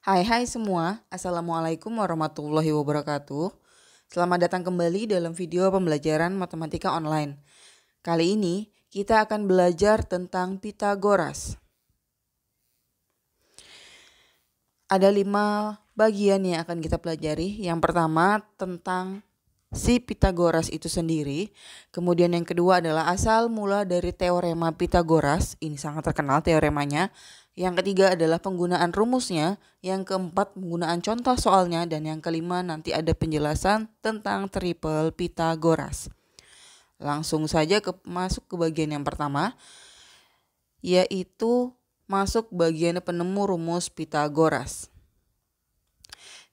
Hai semua, Assalamualaikum warahmatullahi wabarakatuh. Selamat datang kembali dalam video pembelajaran matematika online. Kali ini kita akan belajar tentang Pitagoras. Ada 5 bagian yang akan kita pelajari. Yang pertama tentang si Pitagoras itu sendiri. Kemudian yang kedua adalah asal mula dari teorema Pitagoras. Ini sangat terkenal teoremanya. Yang ketiga adalah penggunaan rumusnya. Yang keempat penggunaan contoh soalnya. Dan yang kelima nanti ada penjelasan tentang triple Pitagoras. Langsung saja masuk ke bagian yang pertama, yaitu masuk bagian penemu rumus Pitagoras.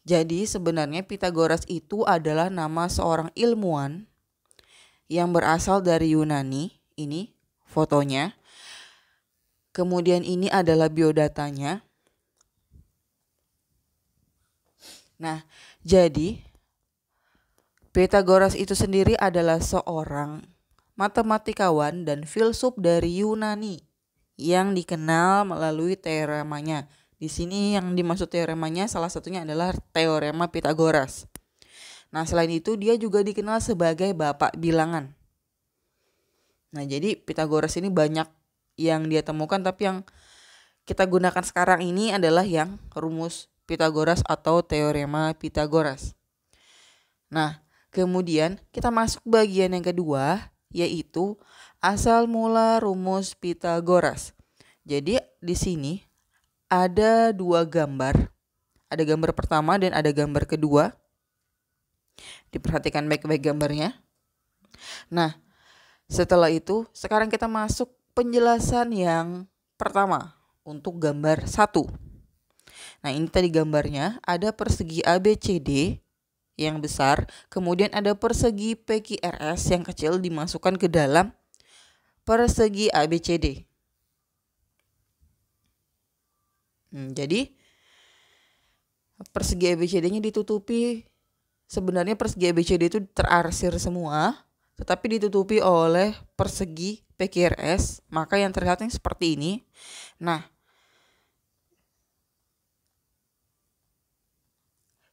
Jadi sebenarnya Pitagoras itu adalah nama seorang ilmuwan yang berasal dari Yunani. Ini fotonya. Kemudian ini adalah biodatanya. Nah, jadi Pitagoras itu sendiri adalah seorang matematikawan dan filsuf dari Yunani yang dikenal melalui teoremanya. Di sini yang dimaksud teoremanya salah satunya adalah teorema Pitagoras. Nah, selain itu dia juga dikenal sebagai bapak bilangan. Nah, jadi Pitagoras ini banyak yang dia temukan, tapi yang kita gunakan sekarang ini adalah yang rumus Pitagoras atau teorema Pitagoras. Nah, kemudian kita masuk bagian yang kedua, yaitu asal mula rumus Pitagoras. Jadi di sini ada 2 gambar. Ada gambar pertama dan ada gambar kedua. Diperhatikan baik-baik gambarnya. Nah, setelah itu sekarang kita masuk penjelasan yang pertama untuk gambar 1. Nah, ini tadi gambarnya ada persegi ABCD yang besar, kemudian ada persegi PQRS yang kecil dimasukkan ke dalam persegi ABCD. Jadi persegi ABCD-nya ditutupi, sebenarnya persegi ABCD itu terarsir semua, tetapi ditutupi oleh persegi PQRS, maka yang terlihatnya seperti ini. Nah,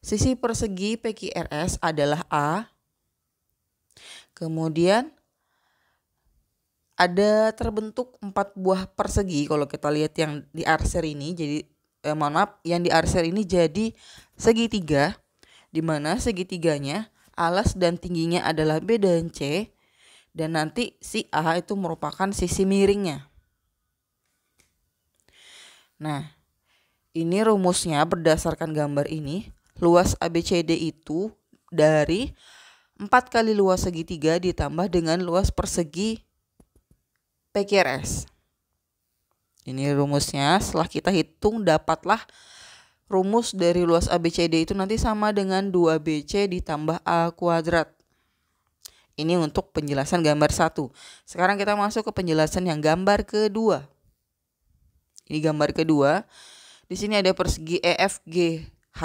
sisi persegi PQRS adalah A. Kemudian ada terbentuk 4 buah persegi kalau kita lihat yang diarsir ini. Jadi yang diarsir ini jadi segitiga, di mana segitiganya alas dan tingginya adalah B dan C, dan nanti si A itu merupakan sisi miringnya. Nah, ini rumusnya berdasarkan gambar ini. Luas ABCD itu dari 4 kali luas segitiga ditambah dengan luas persegi PQRS. Ini rumusnya. Setelah kita hitung, dapatlah rumus dari luas ABCD itu nanti sama dengan 2BC ditambah A kuadrat. Ini untuk penjelasan gambar 1. Sekarang kita masuk ke penjelasan yang gambar kedua. Ini gambar kedua. Di sini ada persegi EFGH.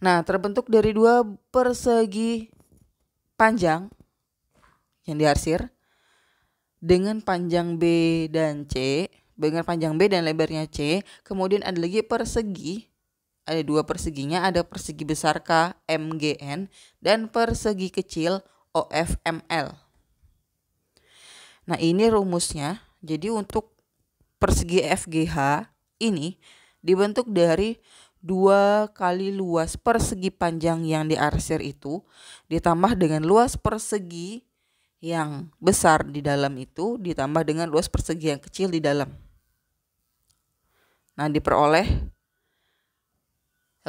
Nah, terbentuk dari 2 persegi panjang yang diarsir dengan panjang B dan C, dengan panjang B dan lebarnya C. Kemudian ada lagi persegi, ada 2 perseginya, ada persegi besar KMGN dan persegi kecil OFML. Nah, ini rumusnya. Jadi untuk persegi FGH ini dibentuk dari 2 kali luas persegi panjang yang diarsir itu ditambah dengan luas persegi yang besar di dalam itu ditambah dengan luas persegi yang kecil di dalam. Nah, diperoleh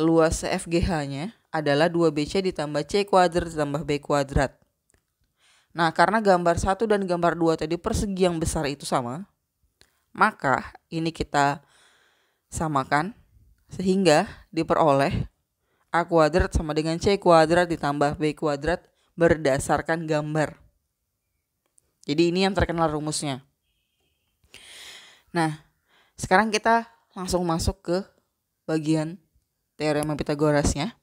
luas FGH-nya adalah 2BC ditambah C kuadrat ditambah B kuadrat. Nah, karena gambar 1 dan gambar 2 tadi persegi yang besar itu sama, maka ini kita samakan sehingga diperoleh A kuadrat sama dengan C kuadrat ditambah B kuadrat berdasarkan gambar. Jadi ini yang terkenal rumusnya. Nah, sekarang kita langsung masuk ke bagian teorema Pitagorasnya.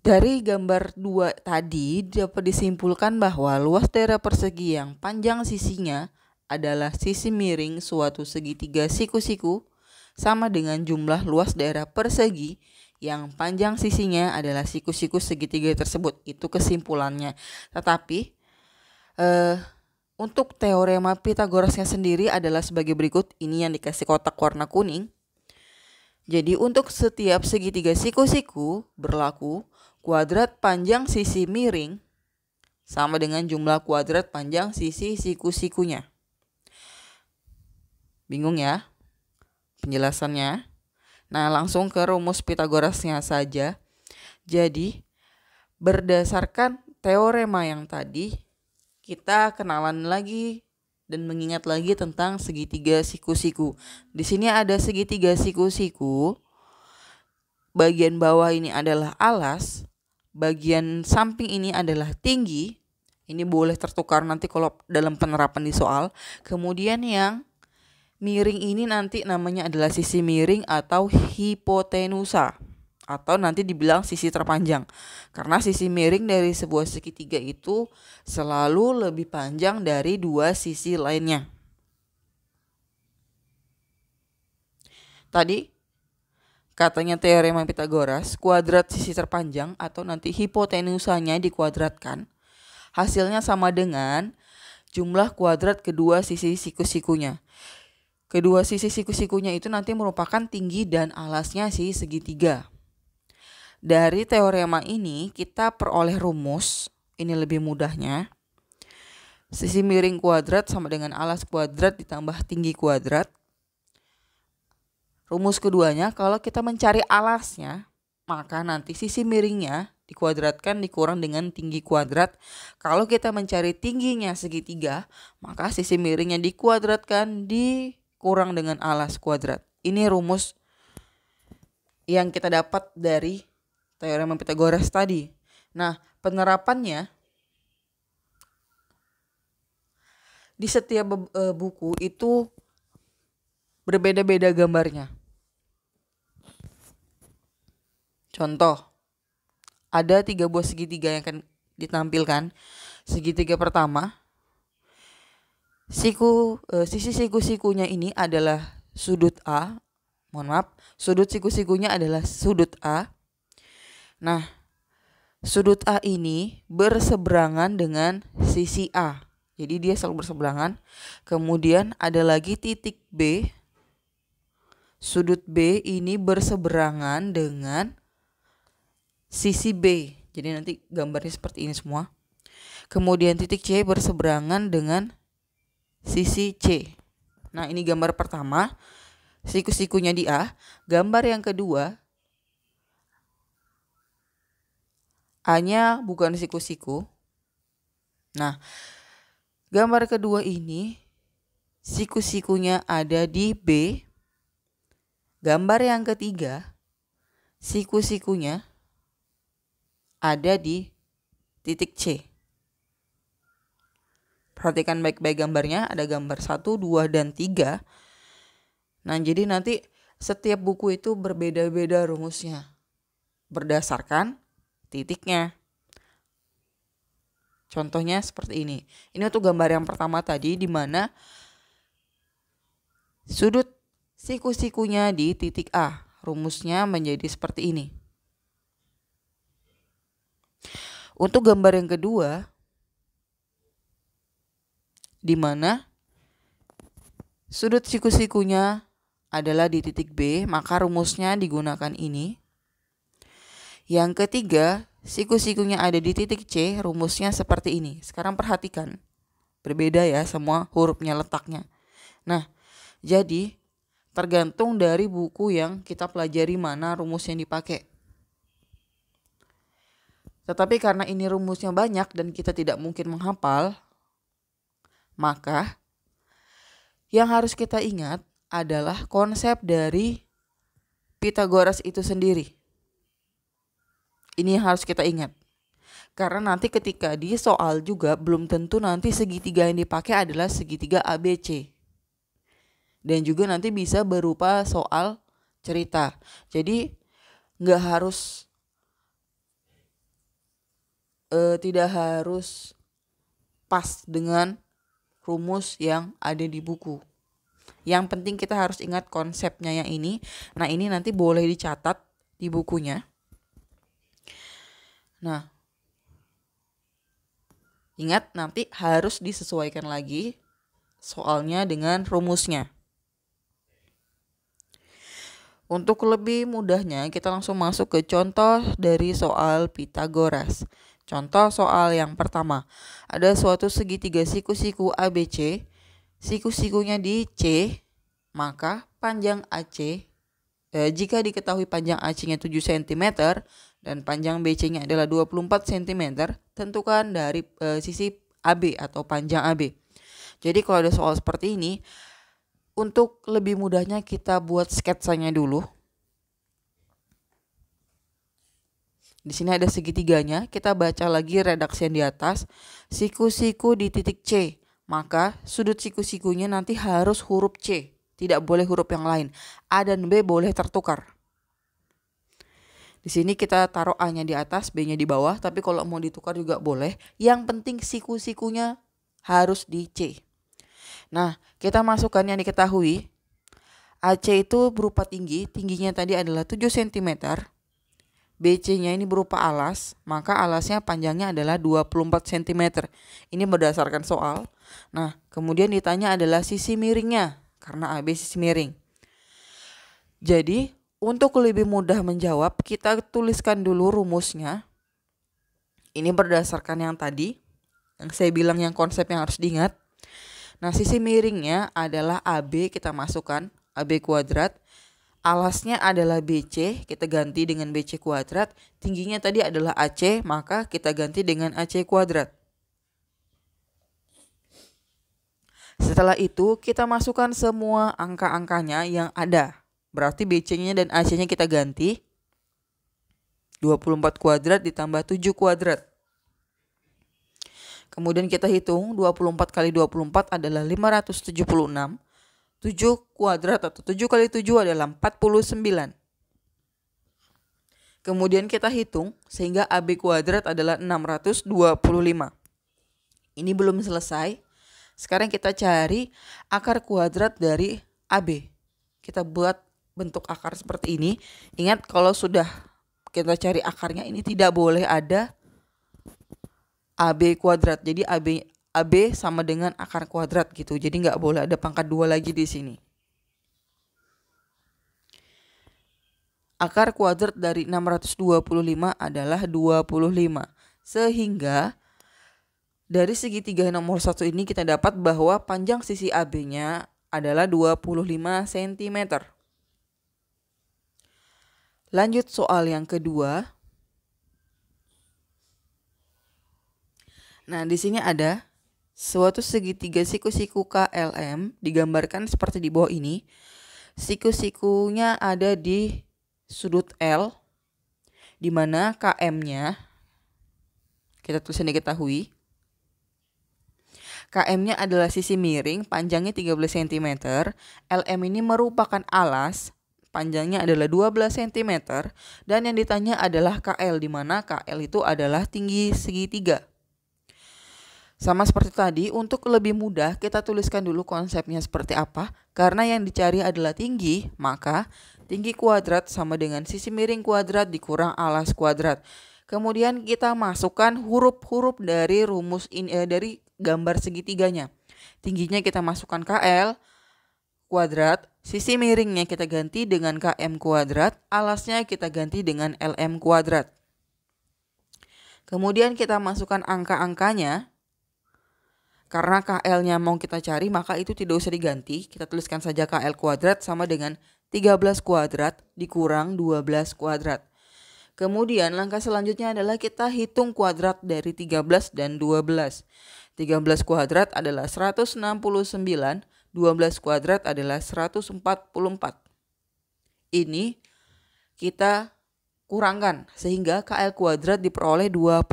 Dari gambar 2 tadi dapat disimpulkan bahwa luas daerah persegi yang panjang sisinya adalah sisi miring suatu segitiga siku-siku sama dengan jumlah luas daerah persegi yang panjang sisinya adalah siku-siku segitiga tersebut. Itu kesimpulannya. Tetapi untuk teorema Pythagorasnya sendiri adalah sebagai berikut. Ini yang dikasih kotak warna kuning. Jadi untuk setiap segitiga siku-siku berlaku kuadrat panjang sisi miring sama dengan jumlah kuadrat panjang sisi siku-sikunya. Bingung ya penjelasannya? Nah, langsung ke rumus Pythagorasnya saja. Jadi berdasarkan teorema yang tadi, kita kenalan lagi dan mengingat lagi tentang segitiga siku-siku. Di sini ada segitiga siku-siku. Bagian bawah ini adalah alas, bagian samping ini adalah tinggi. Ini boleh tertukar nanti kalau dalam penerapan di soal. Kemudian yang miring ini nanti namanya adalah sisi miring atau hipotenusa, atau nanti dibilang sisi terpanjang. Karena sisi miring dari sebuah segitiga itu selalu lebih panjang dari dua sisi lainnya. Tadi katanya teorema Pythagoras, kuadrat sisi terpanjang atau nanti hipotenusanya dikuadratkan, hasilnya sama dengan jumlah kuadrat kedua sisi siku-sikunya. Kedua sisi siku-sikunya itu nanti merupakan tinggi dan alasnya si segitiga. Dari teorema ini kita peroleh rumus, ini lebih mudahnya. Sisi miring kuadrat sama dengan alas kuadrat ditambah tinggi kuadrat. Rumus keduanya, kalau kita mencari alasnya, maka nanti sisi miringnya dikuadratkan dikurang dengan tinggi kuadrat. Kalau kita mencari tingginya segitiga, maka sisi miringnya dikuadratkan dikurang dengan alas kuadrat. Ini rumus yang kita dapat dari teorema Pythagoras tadi. Nah, penerapannya di setiap buku itu berbeda-beda gambarnya. Contoh, ada 3 buah segitiga yang akan ditampilkan. Segitiga pertama, sisi siku-sikunya ini adalah sudut A. Sudut siku-sikunya adalah sudut A. Nah, sudut A ini berseberangan dengan sisi A. Jadi dia selalu berseberangan. Kemudian ada lagi titik B. Sudut B ini berseberangan dengan sisi B. Jadi nanti gambarnya seperti ini semua. Kemudian titik C berseberangan dengan sisi C. Nah, ini gambar pertama, siku-sikunya di A. Gambar yang kedua, A-nya bukan siku-siku. Nah, gambar kedua ini siku-sikunya ada di B. Gambar yang ketiga, siku-sikunya ada di titik C. Perhatikan baik-baik gambarnya, ada gambar 1, 2, dan 3. Nah, jadi nanti setiap buku itu berbeda-beda rumusnya berdasarkan titiknya. Contohnya seperti ini. Ini untuk gambar yang pertama tadi, di mana sudut siku-sikunya di titik A. Rumusnya menjadi seperti ini. Untuk gambar yang kedua, di mana sudut siku-sikunya adalah di titik B, maka rumusnya digunakan ini. Yang ketiga, siku-sikunya ada di titik C, rumusnya seperti ini. Sekarang perhatikan, berbeda ya semua hurufnya letaknya. Nah, jadi tergantung dari buku yang kita pelajari mana rumus yang dipakai. Tetapi karena ini rumusnya banyak dan kita tidak mungkin menghafal, maka yang harus kita ingat adalah konsep dari Pythagoras itu sendiri. Ini yang harus kita ingat. Karena nanti ketika di soal juga belum tentu nanti segitiga yang dipakai adalah segitiga ABC. Dan juga nanti bisa berupa soal cerita. Jadi nggak harus, tidak harus pas dengan rumus yang ada di buku. Yang penting kita harus ingat konsepnya yang ini. Nah, ini nanti boleh dicatat di bukunya. Nah, ingat nanti harus disesuaikan lagi soalnya dengan rumusnya. Untuk lebih mudahnya, kita langsung masuk ke contoh dari soal Pythagoras. Contoh soal yang pertama, ada suatu segitiga siku-siku ABC, siku-sikunya di C, maka panjang AC, jika diketahui panjang AC-nya 7 cm dan panjang BC-nya adalah 24 cm, tentukan dari sisi AB atau panjang AB. Jadi kalau ada soal seperti ini, untuk lebih mudahnya kita buat sketsanya dulu. Di sini ada segitiganya, kita baca lagi redaksi yang di atas. Siku-siku di titik C, maka sudut siku-sikunya nanti harus huruf C, tidak boleh huruf yang lain. A dan B boleh tertukar. Di sini kita taruh A-nya di atas, B-nya di bawah, tapi kalau mau ditukar juga boleh. Yang penting siku-sikunya harus di C. Nah, kita masukkan yang diketahui. AC itu berupa tinggi, tingginya tadi adalah 7 cm. BC-nya ini berupa alas, maka alasnya panjangnya adalah 24 cm. Ini berdasarkan soal. Nah, kemudian ditanya adalah sisi miringnya, karena AB sisi miring. Jadi, untuk lebih mudah menjawab, kita tuliskan dulu rumusnya. Ini berdasarkan yang tadi, yang saya bilang yang konsep yang harus diingat. Nah, sisi miringnya adalah AB, kita masukkan AB kuadrat. Alasnya adalah BC, kita ganti dengan BC kuadrat. Tingginya tadi adalah AC, maka kita ganti dengan AC kuadrat. Setelah itu, kita masukkan semua angka-angkanya yang ada. Berarti BC-nya dan AC-nya kita ganti. 24 kuadrat ditambah 7 kuadrat. Kemudian kita hitung 24 kali 24 adalah 576. 7 kuadrat atau 7 kali 7 adalah 49. Kemudian kita hitung sehingga AB kuadrat adalah 625. Ini belum selesai. Sekarang kita cari akar kuadrat dari AB. Kita buat bentuk akar seperti ini. Ingat kalau sudah kita cari akarnya ini tidak boleh ada AB kuadrat. Jadi AB sama dengan akar kuadrat gitu. Jadi nggak boleh ada pangkat 2 lagi di sini. Akar kuadrat dari 625 adalah 25. Sehingga dari segitiga nomor 1 ini kita dapat bahwa panjang sisi AB-nya adalah 25 cm. Lanjut soal yang kedua. Nah, di sini ada suatu segitiga siku-siku KLM digambarkan seperti di bawah ini. Siku-sikunya ada di sudut L, di mana KM-nya kita tulis yang diketahui. KM-nya adalah sisi miring, panjangnya 13 cm. LM ini merupakan alas, panjangnya adalah 12 cm. Dan yang ditanya adalah KL, di mana KL itu adalah tinggi segitiga. Sama seperti tadi, untuk lebih mudah kita tuliskan dulu konsepnya seperti apa. Karena yang dicari adalah tinggi, maka tinggi kuadrat sama dengan sisi miring kuadrat dikurang alas kuadrat. Kemudian kita masukkan huruf-huruf dari rumus ini, dari gambar segitiganya. Tingginya kita masukkan KL kuadrat, sisi miringnya kita ganti dengan KM kuadrat, alasnya kita ganti dengan LM kuadrat. Kemudian kita masukkan angka-angkanya. Karena KL-nya mau kita cari, maka itu tidak usah diganti. Kita tuliskan saja KL kuadrat sama dengan 13 kuadrat dikurang 12 kuadrat. Kemudian langkah selanjutnya adalah kita hitung kuadrat dari 13 dan 12. 13 kuadrat adalah 169, 12 kuadrat adalah 144. Ini kita kurangkan sehingga KL kuadrat diperoleh 25.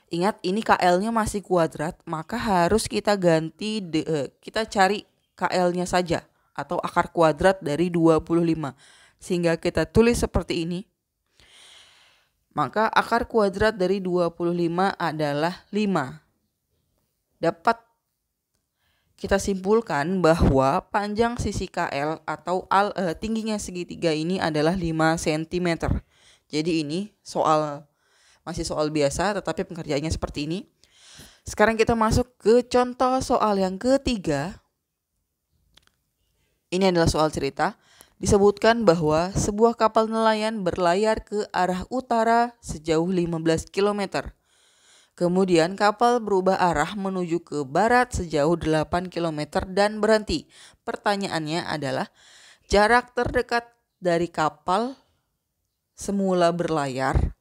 Ingat, ini KL-nya masih kuadrat, maka harus kita ganti, kita cari KL-nya saja atau akar kuadrat dari 25. Sehingga kita tulis seperti ini. Maka akar kuadrat dari 25 adalah 5. Dapat kita simpulkan bahwa panjang sisi KL atau tingginya segitiga ini adalah 5 cm. Jadi ini masih soal biasa tetapi pengerjaannya seperti ini. Sekarang kita masuk ke contoh soal yang ketiga. Ini adalah soal cerita. Disebutkan bahwa sebuah kapal nelayan berlayar ke arah utara sejauh 15 km. Kemudian kapal berubah arah menuju ke barat sejauh 8 km dan berhenti. Pertanyaannya adalah jarak terdekat dari kapal semula berlayar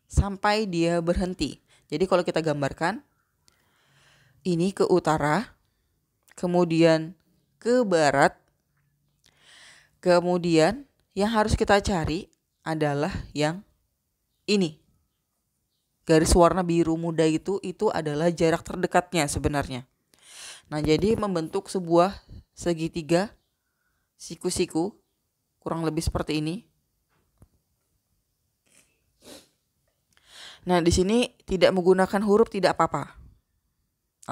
sampai dia berhenti. Jadi kalau kita gambarkan, ini ke utara, kemudian ke barat, kemudian yang harus kita cari adalah yang ini. Garis warna biru muda itu adalah jarak terdekatnya sebenarnya. Nah, jadi membentuk sebuah segitiga siku-siku kurang lebih seperti ini. Nah, di sini tidak menggunakan huruf tidak apa-apa.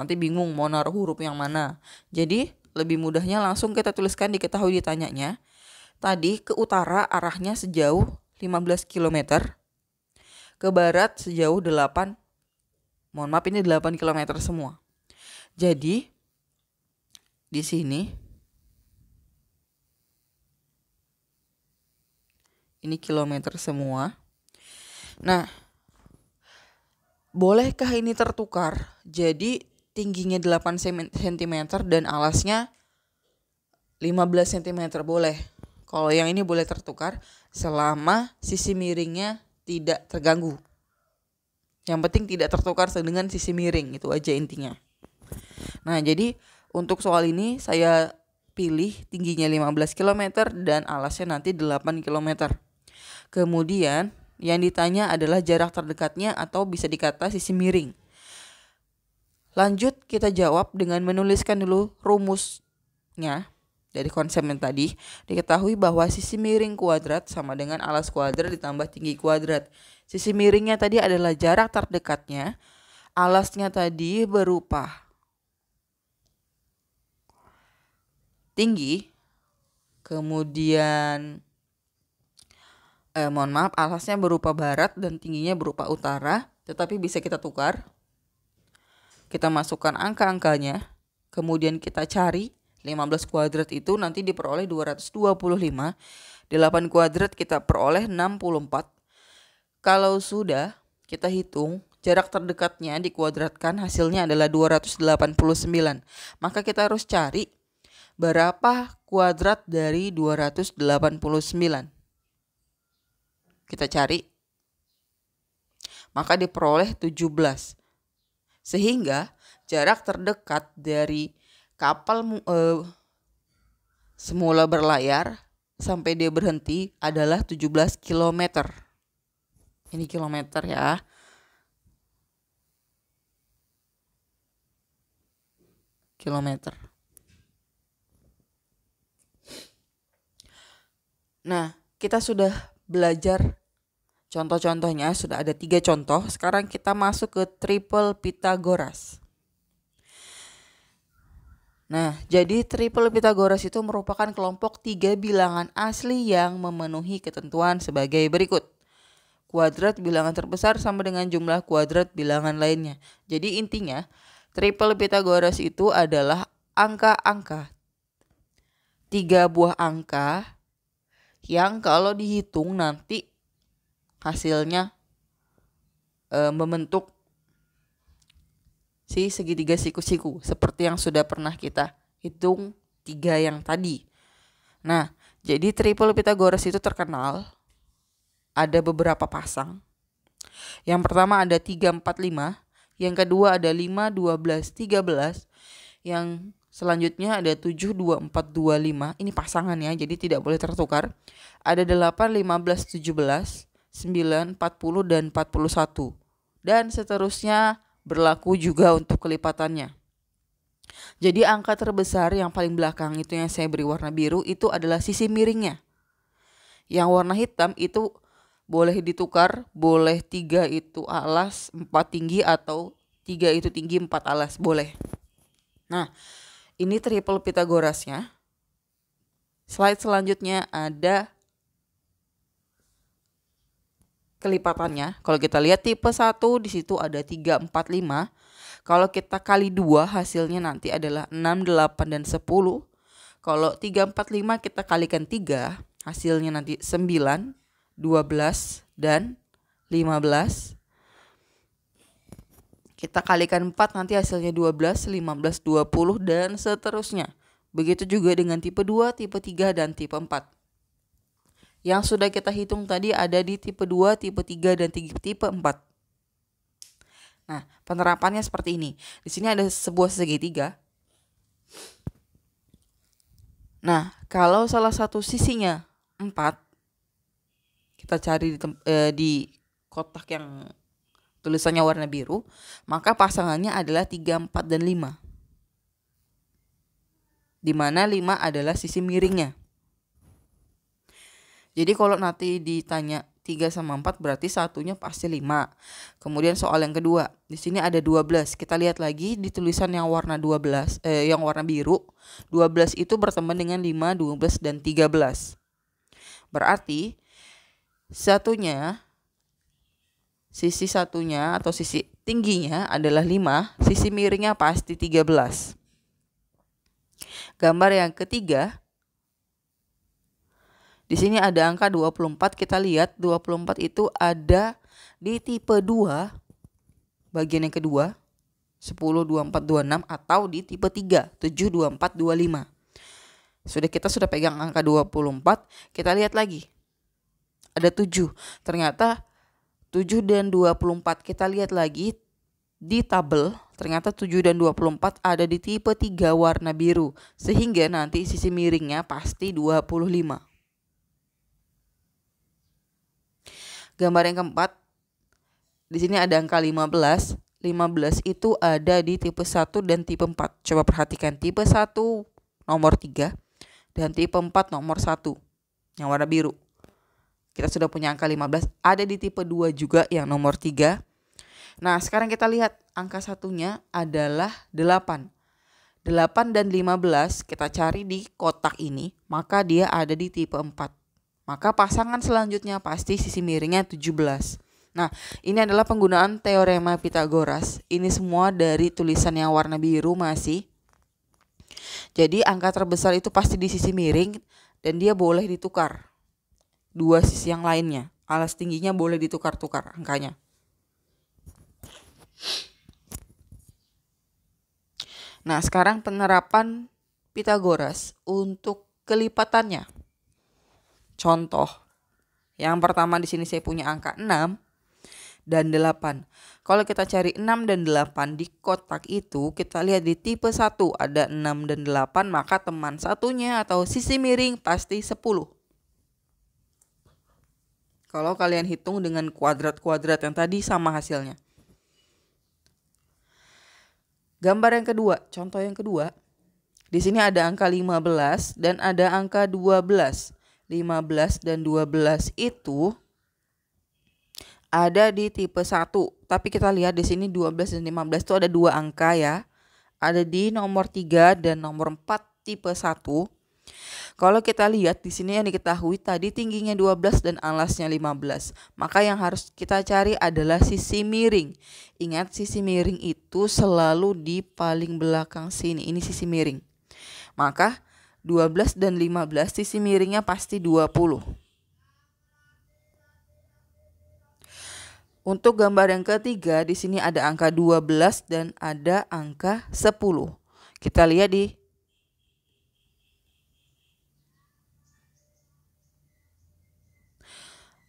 Nanti bingung mau naruh huruf yang mana. Jadi, lebih mudahnya langsung kita tuliskan diketahui ditanyanya. Tadi ke utara arahnya sejauh 15 km. Ke barat sejauh 8 km semua. Jadi di sini ini kilometer semua. Nah, bolehkah ini tertukar? Jadi tingginya 8 cm dan alasnya 15 cm boleh. Kalau yang ini boleh tertukar selama sisi miringnya tidak terganggu. Yang penting tidak tertukar dengan sisi miring, itu aja intinya. Nah, jadi untuk soal ini saya pilih tingginya 15 km dan alasnya nanti 8 km. Kemudian yang ditanya adalah jarak terdekatnya atau bisa dikata sisi miring. Lanjut kita jawab dengan menuliskan dulu rumusnya. Dari konsep yang tadi, diketahui bahwa sisi miring kuadrat sama dengan alas kuadrat ditambah tinggi kuadrat. Sisi miringnya tadi adalah jarak terdekatnya, alasnya tadi berupa tinggi, kemudian alasnya berupa barat dan tingginya berupa utara, tetapi bisa kita tukar. Kita masukkan angka-angkanya, kemudian kita cari 15 kuadrat itu nanti diperoleh 225. 8 kuadrat kita peroleh 64. Kalau sudah kita hitung jarak terdekatnya dikuadratkan hasilnya adalah 289. Maka kita harus cari berapa kuadrat dari 289. Kita cari. Maka diperoleh 17. Sehingga jarak terdekat dari kapal semula berlayar sampai dia berhenti adalah 17 km. Ini kilometer ya. Kilometer. Nah, kita sudah belajar contoh-contohnya, sudah ada 3 contoh. Sekarang kita masuk ke triple Pythagoras. Nah, jadi triple Pythagoras itu merupakan kelompok 3 bilangan asli yang memenuhi ketentuan sebagai berikut. Kuadrat bilangan terbesar sama dengan jumlah kuadrat bilangan lainnya. Jadi intinya, triple Pythagoras itu adalah angka-angka. 3 buah angka yang kalau dihitung nanti hasilnya membentuk si segitiga siku-siku seperti yang sudah pernah kita hitung 3 yang tadi. Nah, jadi triple Pythagoras itu terkenal ada beberapa pasang. Yang pertama ada 3, 4, 5. Yang kedua ada 5, 12, 13. Yang selanjutnya ada 7, 2, 4, 2, 5. Ini pasangannya, jadi tidak boleh tertukar. Ada 8, 15, 17, 9, 40, dan 41. Dan seterusnya berlaku juga untuk kelipatannya. Jadi angka terbesar yang paling belakang itu yang saya beri warna biru itu adalah sisi miringnya. Yang warna hitam itu boleh ditukar, boleh 3 itu alas, 4 tinggi, atau 3 itu tinggi, 4 alas, boleh. Nah, Ini triple Pitagorasnya. Slide selanjutnya ada kelipatannya. Kalau kita lihat tipe 1 di situ ada 3, 4, 5. Kalau kita kali 2 hasilnya nanti adalah 6, 8, dan 10. Kalau 3, 4, 5 kita kalikan 3, hasilnya nanti 9, 12, dan 15. Kita kalikan 4 nanti hasilnya 12, 15, 20, dan seterusnya. Begitu juga dengan tipe 2, tipe 3, dan tipe 4. Yang sudah kita hitung tadi ada di tipe 2, tipe 3, dan tipe 4. Nah, penerapannya seperti ini. Di sini ada sebuah segitiga. Nah, kalau salah satu sisinya 4, kita cari di kotak yang tulisannya warna biru, maka pasangannya adalah 3, 4, dan 5. Di mana 5 adalah sisi miringnya. Jadi kalau nanti ditanya 3 sama 4 berarti satunya pasti 5. Kemudian soal yang kedua, di sini ada 12. Kita lihat lagi di tulisan yang warna 12 yang warna biru. 12 itu berteman dengan 5, 12, dan 13. Berarti sisi satunya atau sisi tingginya adalah 5, sisi miringnya pasti 13. Gambar yang ketiga, di sini ada angka 24. Kita lihat 24 itu ada di tipe 2, bagian yang kedua, 10, 24, 26, atau di tipe 3, 7, 24, 25. Kita sudah pegang angka 24, kita lihat lagi. Ada 7. Ternyata 7 dan 24 kita lihat lagi di tabel, ternyata 7 dan 24 ada di tipe 3 warna biru. Sehingga nanti sisi miringnya pasti 25. Gambar yang keempat, di sini ada angka 15. 15 itu ada di tipe 1 dan tipe 4. Coba perhatikan, tipe 1 nomor 3 dan tipe 4 nomor 1 yang warna biru. Kita sudah punya angka 15, ada di tipe 2 juga yang nomor 3. Nah, sekarang kita lihat angka satunya adalah 8. 8 dan 15 kita cari di kotak ini, maka dia ada di tipe 4. Maka pasangan selanjutnya pasti sisi miringnya 17. Nah, ini adalah penggunaan teorema Pitagoras. Ini semua dari tulisan yang warna biru masih. Jadi angka terbesar itu pasti di sisi miring dan dia boleh ditukar. Dua sisi yang lainnya, alas tingginya boleh ditukar-tukar angkanya. Nah, sekarang penerapan Pitagoras untuk kelipatannya. Contoh, yang pertama di sini saya punya angka 6 dan 8. Kalau kita cari 6 dan 8 di kotak itu, kita lihat di tipe 1 ada 6 dan 8, maka teman satunya atau sisi miring pasti 10. Kalau kalian hitung dengan kuadrat-kuadrat yang tadi sama hasilnya. Gambar yang kedua, contoh yang kedua. Di sini ada angka 15 dan ada angka 12. 15 dan 12 itu ada di tipe 1. Tapi kita lihat di sini 12 dan 15 itu ada dua angka ya. Ada di nomor 3 dan nomor 4 tipe 1. Kalau kita lihat di sini yang diketahui tadi tingginya 12 dan alasnya 15. Maka yang harus kita cari adalah sisi miring. Ingat, sisi miring itu selalu di paling belakang sini. Ini sisi miring. Maka 12 dan 15 sisi miringnya pasti 20. Untuk gambar yang ketiga, di sini ada angka 12 dan ada angka 10. Kita lihat di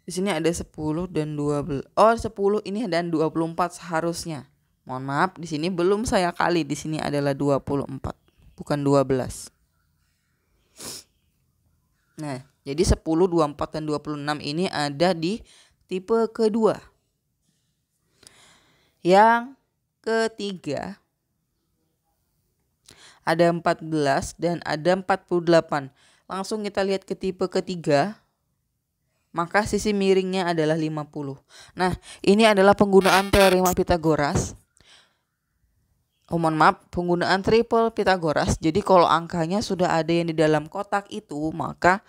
sini ada 10 dan 12. Oh, 10 ini dan 24 seharusnya. Mohon maaf, di sini belum saya kali. Di sini adalah 24, bukan 12. Nah, jadi 10, 24 dan 26 ini ada di tipe kedua. Yang ketiga ada 14 dan ada 48. Langsung kita lihat ke tipe ketiga. Maka sisi miringnya adalah 50. Nah, ini adalah penggunaan teorema Pitagoras mohon maaf, penggunaan triple Pythagoras. Jadi kalau angkanya sudah ada yang di dalam kotak itu, maka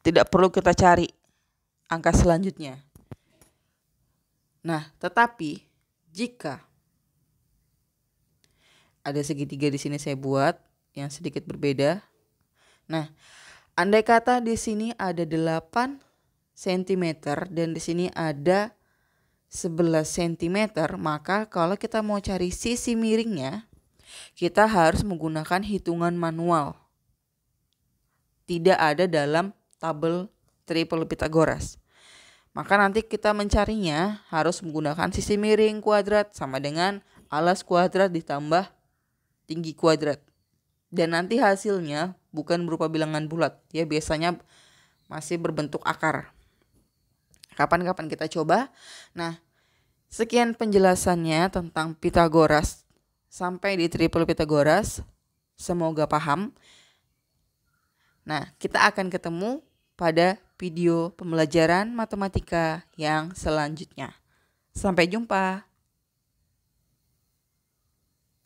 tidak perlu kita cari angka selanjutnya. Nah, tetapi jika ada segitiga di sini saya buat yang sedikit berbeda. Nah, andai kata di sini ada 8 cm dan di sini ada 11 cm, maka kalau kita mau cari sisi miringnya, kita harus menggunakan hitungan manual. Tidak ada dalam tabel triple Pythagoras. Maka nanti kita mencarinya harus menggunakan sisi miring kuadrat sama dengan alas kuadrat ditambah tinggi kuadrat. Dan nanti hasilnya bukan berupa bilangan bulat, ya biasanya masih berbentuk akar. Kapan-kapan kita coba. Nah, sekian penjelasannya tentang Pythagoras sampai di triple Pythagoras. Semoga paham. Nah, kita akan ketemu pada video pembelajaran matematika yang selanjutnya. Sampai jumpa.